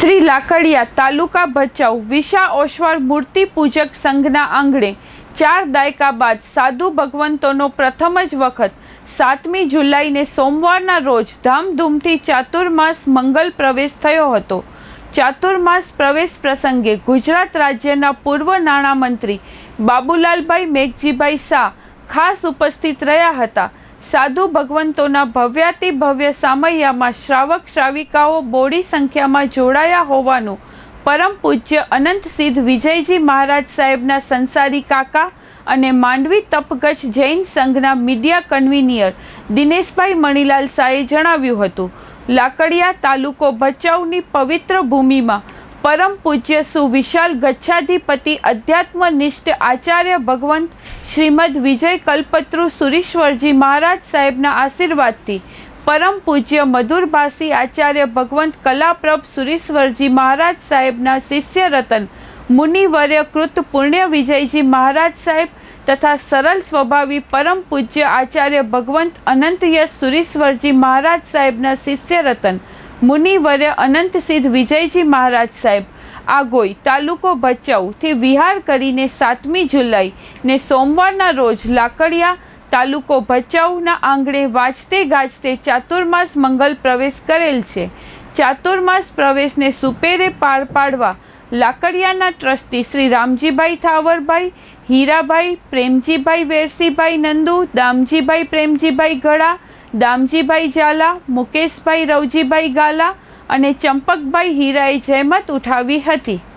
શ્રી લાકડિયા તાલુકા ભચાઉ વિશા ઓશવાળ મૂર્તિ પૂજક સંઘના આંગણે 4 દાયકા બાદ સાધુ ભગવંતોનો પ્રથમ જ વખત 7મી જુલાઈને સોમવારના રોજ ધામધૂમથી ચાતુર્માસ મંગલ પ્રવેશ થયો હતો। ચાતુર્માસ પ્રવેશ પ્રસંગે ગુજરાત રાજ્યના પૂર્વ નાણામંત્રી બાબુલાલભાઈ મેઘજીભાઈ શાહ ખાસ ઉપસ્થિત રહ્યા હતા। સાધુ ભગવંતોના ભવ્યાતિભવ્ય સામૈયામાં શ્રાવક શ્રાવિકાઓ બોડી સંખ્યામાં જોડાયા હોવાનું પરમ પૂજ્ય અનંત સિદ્ધ વિજયજી મહારાજ સાહેબના સંસારી કાકા અને માંડવી તપગચ્છ જૈન સંઘના મીડિયા કન્વીનર દિનેશભાઈ મણીલાલ શાહે જણાવ્યું હતું। લાકડિયા તાલુકો ભચાઉની પવિત્ર ભૂમિમાં પરમ પૂજ્ય સુવિશાલ ગચ્છાધિપતિ અધ્યાત્મનિષ્ઠ આચાર્ય ભગવંત શ્રીમદ વિજય કલ્પતરુ સુરીશ્વરજી મહારાજ સાહેબના આશીર્વાદથી પરમ પૂજ્ય મધુરભાષી આચાર્ય ભગવંત કલાપ્રભ સુરીશ્વરજી મહારાજ સાહેબના શિષ્ય રતન મુનિવર્ય કૃત પુણ્ય વિજયજી મહારાજ સાહેબ તથા સરળ સ્વભાવી પરમ પૂજ્ય આચાર્ય ભગવંત અનંત યશ સુરીશ્વરજી મહારાજ સાહેબના શિષ્ય રતન મુનિવર્ય અનંત સિદ્ધ વિજયજી મહારાજ સાહેબ આગોઈ તાલુકો ભચાઉથી વિહાર કરીને 7મી જુલાઈ ને સોમવારના રોજ લાકડિયા તાલુકો ભચાઉના આંગણે વાજતે ગાજતે ચાતુર્માસ મંગલ પ્રવેશ કરેલ છે। ચાતુર્માસ પ્રવેશને સુપેરે પાર પાડવા લાકડિયાના ટ્રસ્ટી શ્રી રામજીભાઈ થાવરભાઈ, હીરાભાઈ, પ્રેમજીભાઈ વેરસીભાઈ નંદુ, દામજીભાઈ પ્રેમજીભાઈ ગળા, દામજીભાઈ ઝાલા, મુકેશભાઈ રવજીભાઈ ગાલા અને ચંપકભાઈ હીરાએ જહેમત ઉઠાવી હતી।